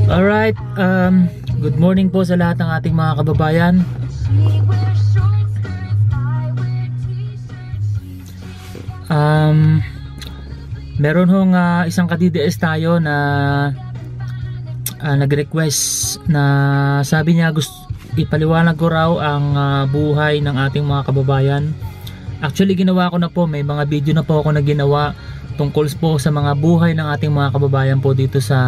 Alright, good morning po sa lahat ng ating mga kababayan. Meron hong isang ka-DDS tayo na nag-request na sabi niya gusto ipaliwanag ko raw ang buhay ng ating mga kababayan. Actually ginawa ko na po, may mga video na po ako na ginawa tungkol po sa mga buhay ng ating mga kababayan po dito sa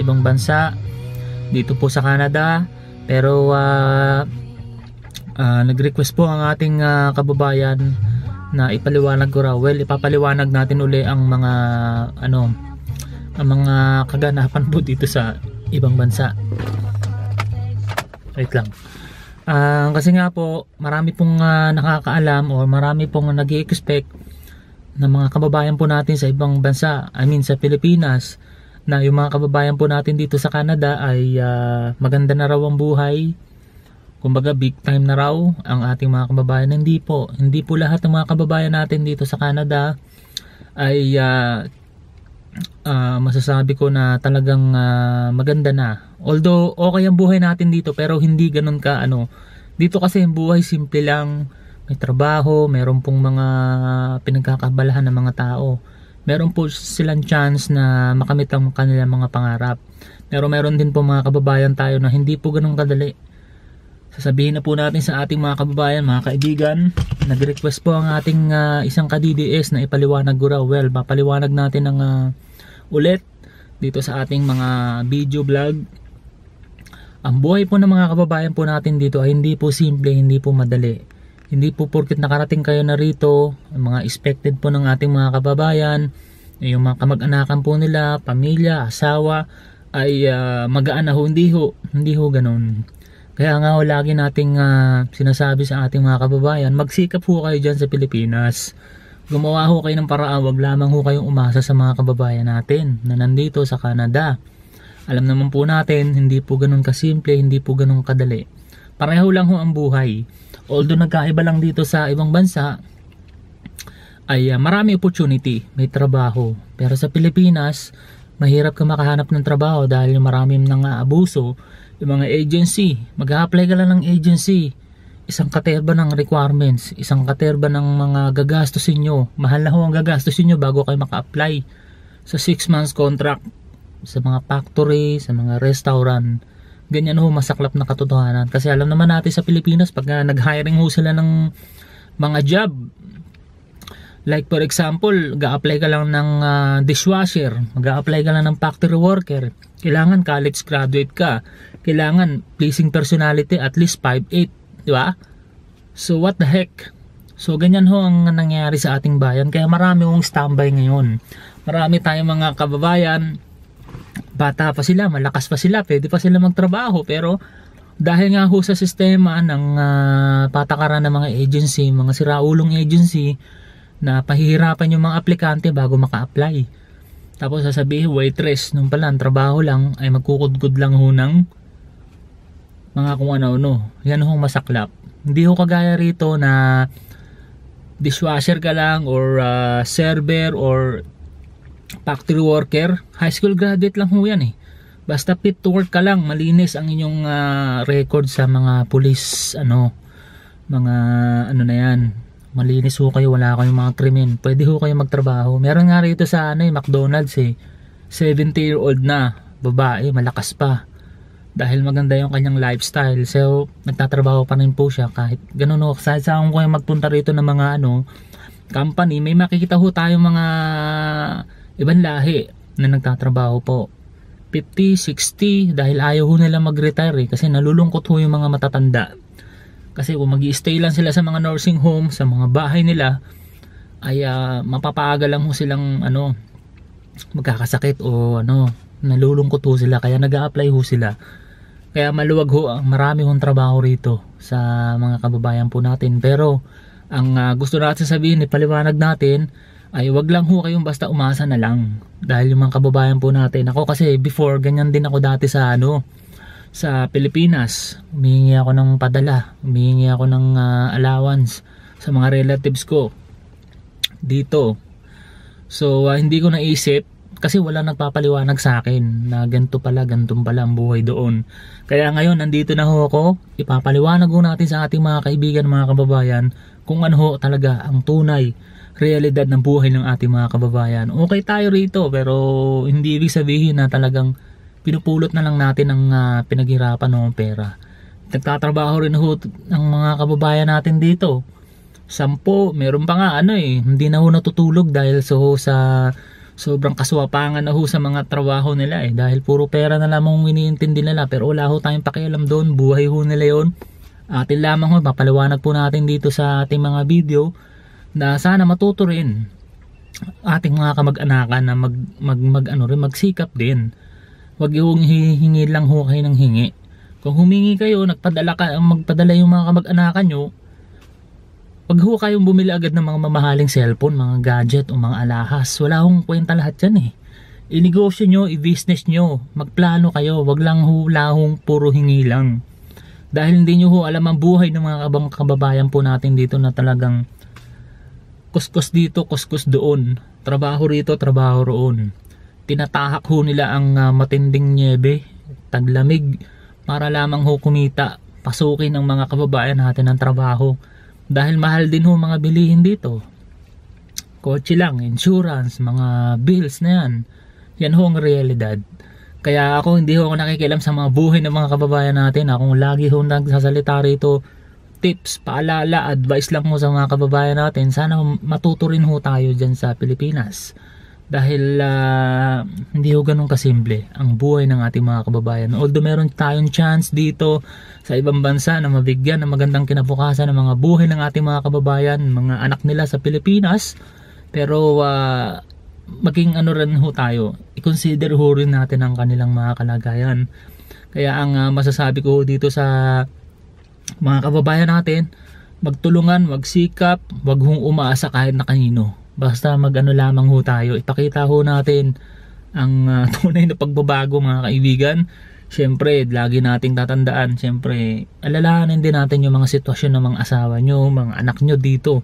ibang bansa, dito po sa Canada. Pero nag-request po ang ating kababayan na ipaliwanag ko raw. Well, ipapaliwanag natin uli ang mga ang mga kaganapan po dito sa ibang bansa. Wait lang. Kasi nga po marami pong nakakaalam o marami pong nag-i-expect na mga kababayan po natin sa ibang bansa, I mean sa Pilipinas, na yung mga kababayan po natin dito sa Canada ay maganda na raw ang buhay. Kumbaga big time na raw ang ating mga kababayan. Hindi po lahat ng mga kababayan natin dito sa Canada ay masasabi ko na talagang maganda na. Although okay ang buhay natin dito, pero hindi ganun ka dito kasi ang buhay simple lang, may trabaho, meron pong mga pinagkakabalahan ng mga tao, meron po silang chance na makamit ang kanilang mga pangarap. Pero meron din po mga kababayan tayo na hindi po ganun kadali. Sasabihin na po natin sa ating mga kababayan, mga kaibigan, nag-request po ang ating isang ka-DDS na ipaliwanag ko raw. Well, mapaliwanag natin ng ulit dito sa ating mga video vlog. Ang buhay po ng mga kababayan po natin dito ay hindi po simple, hindi po madali. Hindi po porket nakarating kayo na rito, mga expected po ng ating mga kababayan, yung mga kamag-anakan po nila, pamilya, asawa, ay magaan na ho. Hindi ho ganun. Kaya nga lagi nating sinasabi sa ating mga kababayan, magsikap ho kayo dyan sa Pilipinas. Gumawa ho kayo ng paraan, wag lamang ho kayong umasa sa mga kababayan natin na nandito sa Canada. Alam naman po natin, hindi po ganun kasimple, hindi po ganun kadali. Pareho lang ho ang buhay. Although nagkaiba lang dito sa ibang bansa, ay marami opportunity, may trabaho. Pero sa Pilipinas, mahirap ka makahanap ng trabaho dahil marami nang abuso. Yung mga agency, mag-a-apply ka lang ng agency, isang katerba ng requirements, isang katerba ng mga gagastusin nyo. Mahal na ho ang gagastusin nyo bago kayo maka-apply sa 6 months contract sa mga factory, sa mga restaurant. Ganyan ho masaklap na katotohanan. Kasi alam naman natin sa Pilipinas, pag nag-hiring ho sila ng mga job, like for example, mag-a-apply ka lang ng dishwasher, mag-a-apply ka lang ng factory worker, kailangan college graduate ka, kailangan pleasing personality at least 5'8", di ba? So what the heck? So ganyan ho ang nangyayari sa ating bayan. Kaya marami hong standby ngayon. Marami tayong mga kababayan, bata pa sila, malakas pa sila, pwede pa sila magtrabaho, pero dahil nga ho sa sistema ng patakaran ng mga agency, mga siraulong agency, na pahihirapan yung mga aplikante bago maka-apply. Tapos sasabihin, waitress, nung pala ang trabaho lang ay magkukudkud lang ho ng mga kung ano-ano. Yan ho masaklap. Hindi ho kagaya rito na dishwasher ka lang or server or factory worker. High school graduate lang ho yan eh. Basta fit to work ka lang, malinis ang inyong record sa mga police, mga na yan. Malinis ho kayo, wala kayong mga krimen, pwede ho kayo magtrabaho. Meron nga rito sa McDonald's 70-year-old na babae, malakas pa dahil maganda yung kanyang lifestyle. So nagtatrabaho pa rin po siya kahit ganun ho. Saan ko kayo magpunta rito ng mga company, may makikita ho tayong mga ibang lahi na nagtatrabaho po 50, 60 dahil ayaw ho nila mag-retire kasi nalulungkot ho yung mga matatanda. Kasi kung mag-i-stay lang sila sa mga nursing home, sa mga bahay nila, ay mapapaaga lang ho silang magkakasakit o nalulungkot ho sila. Kaya nag-a-apply ho sila. Kaya maluwag ho, marami hong trabaho rito sa mga kababayan po natin. Pero ang gusto natin sabihin, ipaliwanag natin, ay wag lang ho kayong basta umasa na lang. Dahil yung mga kababayan po natin, ako kasi before, ganyan din ako dati sa sa Pilipinas. Humihingi ako ng padala, humihingi ako ng allowance sa mga relatives ko dito. So hindi ko naisip kasi wala nagpapaliwanag sa akin na ganito pala, ganito pala ang buhay doon. Kaya ngayon nandito na ho ako, ipapaliwanag ho natin sa ating mga kaibigan, mga kababayan, kung ano ho talaga ang tunay realidad ng buhay ng ating mga kababayan. Okay tayo rito, pero hindi ibig sabihin na talagang pinupulot na lang natin ang pinaghirapan ng pera. Nagtatrabaho rin ho ang mga kababayan natin dito. 10, meron pa nga hindi na ho natutulog dahil sa sobrang kaswapangan na ho sa mga trabaho nila dahil puro pera na lamang iniintindi nila, pero wala ho tayong pakialam doon, buhay ho nila yon. Atin lamang ho, papaliwanag po natin dito sa ating mga video na sana matuto rin ating mga kamag-anakan na magsikap din. Wag yung hihingi lang ho kayo ng hingi. Kung humingi kayo, magpadala yung mga kamag-anakan nyo, wag ho kayong bumili agad ng mga mamahaling cellphone, mga gadget o mga alahas. Wala hong kwenta lahat yan inegosyo nyo, i-business nyo, magplano kayo, wag lang hong puro hingi lang. Dahil hindi nyo ho alam ang buhay ng mga kababayan po natin dito na talagang kuskus dito, kuskus doon, trabaho rito, trabaho roon. Tinatahak ho nila ang matinding nyebe, taglamig, para lamang ho kumita, pasukin ng mga kababayan natin ng trabaho. Dahil mahal din ho mga bilihin dito. Kotse lang, insurance, mga bills na yan. Yan ho ang realidad. Kaya hindi ho ako nakikialam sa mga buhay ng mga kababayan natin. Ako lagi ho nagsasalita rito, tips, paalala, advice lang ho sa mga kababayan natin. Sana matuto rin ho tayo dyan sa Pilipinas. Dahil hindi ho ganun kasimple ang buhay ng ating mga kababayan. Although meron tayong chance dito sa ibang bansa na mabigyan ng magandang kinabukasan ng mga buhay ng ating mga kababayan, mga anak nila sa Pilipinas, pero maging rin ho tayo, i-consider ho rin natin ang kanilang mga kalagayan. Kaya ang masasabi ko dito sa mga kababayan natin, magtulungan, magsikap, wag hong umaasa kahit na kanino. Basta lamang ho tayo, ipakita ho natin ang tunay na pagbabago, mga kaibigan. Siyempre, lagi nating tatandaan, siyempre, alalahanin din natin yung mga sitwasyon ng mga asawa nyo, mga anak nyo dito.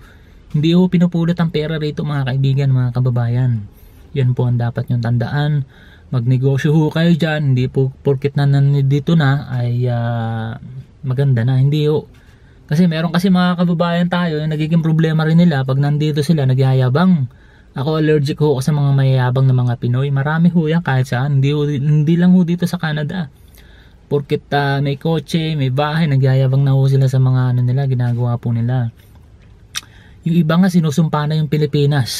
Hindi ho pinupulot ang pera rito, mga kaibigan, mga kababayan. Yan po ang dapat nyong tandaan. Magnegosyo ho kayo dyan, hindi po porkit na nandito na ay maganda na, hindi ho. Kasi meron kasi mga kababayan tayo yung nagiging problema rin nila pag nandito sila nagyayabang. Ako allergic ho sa mga mayayabang na mga Pinoy. Marami ho yan kahit saan. Hindi lang ho dito sa Canada. Porkit may kotse, may bahay, nagyayabang na ho sila sa mga nila, ginagawa po nila. Yung iba nga sinusumpa na yung Pilipinas.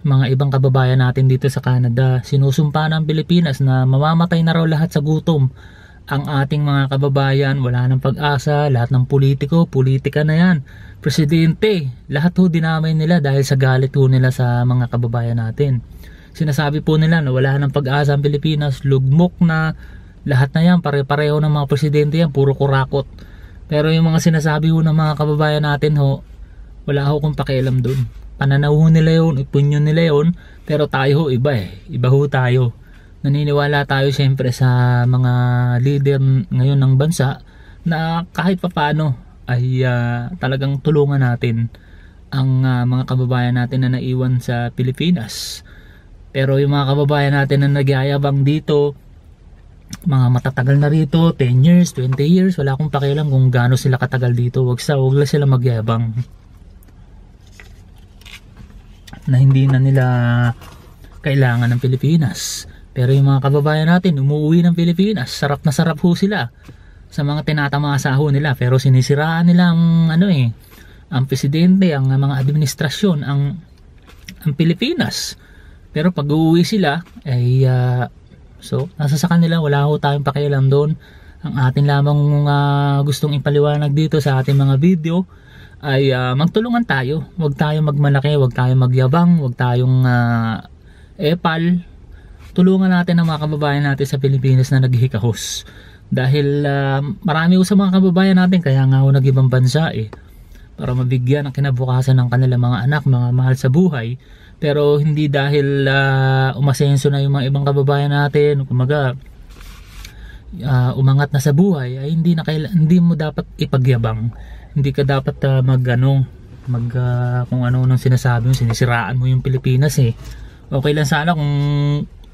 Mga ibang kababayan natin dito sa Canada, sinusumpa na ang Pilipinas na mamamatay na raw lahat sa gutom. Ang ating mga kababayan, wala ng pag-asa, lahat ng politiko, politika na yan, presidente, lahat ho dinamay nila dahil sa galit ho nila sa mga kababayan natin. Sinasabi po nila na wala ng pag-asa ang Pilipinas, lugmok na, lahat na yan, pare-pareho ng mga presidente yan, puro kurakot. Pero yung mga sinasabi ho ng mga kababayan natin ho, wala ho kong pakialam dun. Pananaw ho nila yun, opinion nila yun, pero tayo ho iba iba ho tayo. Naniniwala tayo siyempre sa mga leader ngayon ng bansa na kahit papano ay talagang tulungan natin ang mga kababayan natin na naiwan sa Pilipinas. Pero yung mga kababayan natin na nagyayabang dito, mga matatagal na rito, 10 years, 20 years, wala akong pakialam kung gaano sila katagal dito. Wag lang sila magyabang na hindi na nila kailangan ng Pilipinas. Pero yung mga kababayan natin umuwi ng Pilipinas, sarap na sarap ho sila sa mga tinatamasa ho nila, pero sinisiraan nila ang ang presidente, ang mga administrasyon, ang Pilipinas. Pero pag uuwi sila ay so nasa sa kanila, wala ho tayong pakialam doon. Ang atin lamang gustong ipaliwanag dito sa ating mga video ay magtulungan tayo. Huwag tayong magmalaki, huwag tayong magyabang, huwag tayong epal. Tulungan natin ang mga kababayan natin sa Pilipinas na naghihikahos. Dahil marami ho sa mga kababayan natin kaya nga ho nag-ibang bansa para mabigyan ang kinabukasan ng kanilang mga anak, mga mahal sa buhay. Pero hindi dahil umasenso na yung mga ibang kababayan natin, kumaga umangat na sa buhay, ay hindi mo dapat ipagyabang. Hindi ka dapat kung ano nung sinasabi mo, sinisiraan mo yung Pilipinas eh. Okay lang sana kung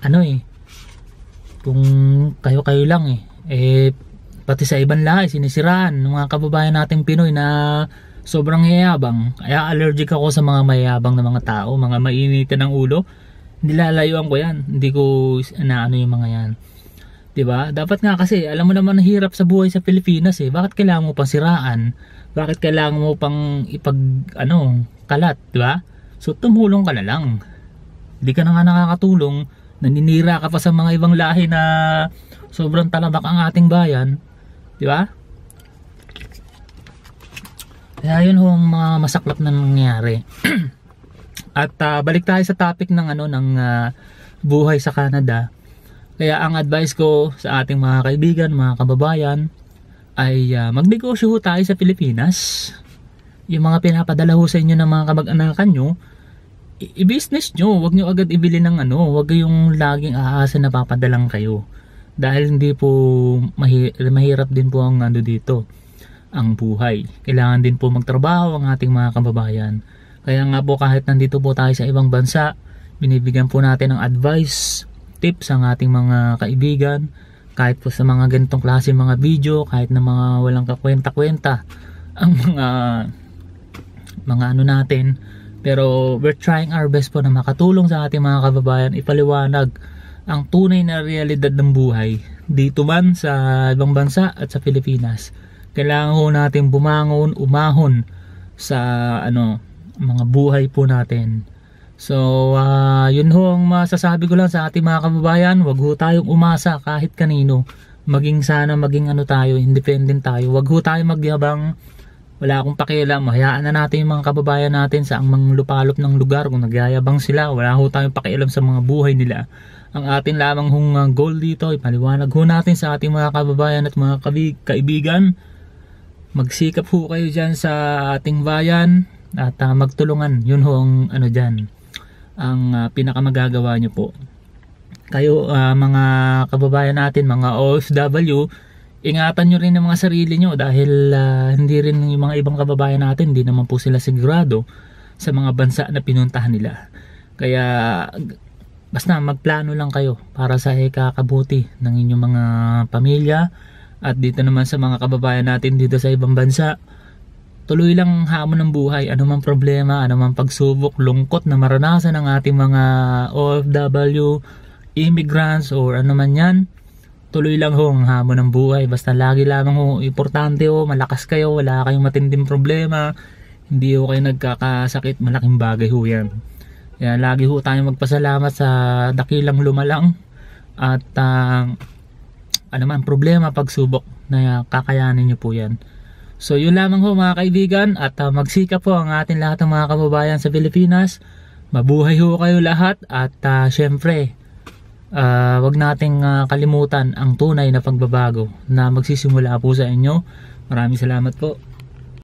ano eh, kung kayo-kayo lang pati sa ibang lahi sinisiraan ng mga kababayan nating Pinoy na sobrang yayabang. Kaya allergic ako sa mga mayabang na mga tao, mga mainitan ng ulo. Nilalayuan ko yan, hindi ko ano yung mga yan, diba? Dapat nga kasi alam mo naman hirap sa buhay sa Pilipinas eh. Bakit kailangan mo pang siraan? Bakit kailangan mo pang kalat, diba? So tumulong ka na lang. Hindi ka na nga nakakatulong, naninira ka pa sa mga ibang lahi na sobrang talamak ang ating bayan, diba? Kaya yun ang mga masaklap na nangyayari. At balik tayo sa topic ng buhay sa Canada. Kaya ang advice ko sa ating mga kaibigan, mga kababayan ay magnegosyo ho tayo sa Pilipinas. Yung mga pinapadala ho sa inyo ng mga kamag-anakan nyo, i-business nyo. Huwag nyo agad ibili ng huwag yung laging aasa na papadalang kayo. Dahil hindi po mahirap din po ang dito, ang buhay. Kailangan din po magtrabaho ang ating mga kababayan. Kaya nga po kahit nandito po tayo sa ibang bansa, binibigyan po natin ng advice, tips ang ating mga kaibigan, kahit po sa mga ganitong klase mga video, kahit na mga walang kakwenta-kwenta ang mga natin. Pero we're trying our best po na makatulong sa ating mga kababayan, ipaliwanag ang tunay na realidad ng buhay dito man sa ibang bansa at sa Pilipinas. Kailangan ho natin bumangon, umahon sa mga buhay po natin. So yun ho ang masasabi ko lang sa ating mga kababayan. Wag ho tayong umasa kahit kanino. Maging tayo, independent tayo. Wag ho tayong magyabang. Wala akong pakialam, hayaan na natin yung mga kababayan natin sa mga lupalop ng lugar. Kung nagyayabang sila, wala ho tayong pakialam sa mga buhay nila. Ang atin lamang hong goal dito, ipaliwanag ho natin sa ating mga kababayan at mga kaibigan. Magsikap ho kayo dyan sa ating bayan at magtulungan. Yun ho ang dyan, ang pinakamagagawa nyo po. Kayo mga kababayan natin, mga OFW, ingatan nyo rin ang mga sarili nyo dahil hindi rin yung mga ibang kababayan natin, hindi naman po sila sigurado sa mga bansa na pinuntahan nila. Kaya basta magplano lang kayo para sa ikakabuti ng inyong mga pamilya. At dito naman sa mga kababayan natin dito sa ibang bansa, tuloy lang hamon ng buhay. Ano mang problema, ano mang pagsubok, lungkot na maranasan ng ating mga OFW, immigrants or ano man yan, tuloy lang ho ang hamon ng buhay. Basta lagi lamang ho, importante ho, malakas kayo, wala kayong matinding problema, hindi ho kayo nagkakasakit, malaking bagay ho yan. Kaya lagi ho tayo magpasalamat sa dakilang lumalang at ano man problema, pagsubok na kakayanin nyo po yan. So yun lamang ho mga kaibigan, at magsikap po ang ating lahat ng mga kababayan sa Pilipinas. Mabuhay ho kayo lahat at syempre wag nating kalimutan ang tunay na pagbabago na magsisimula po sa inyo. Maraming salamat po.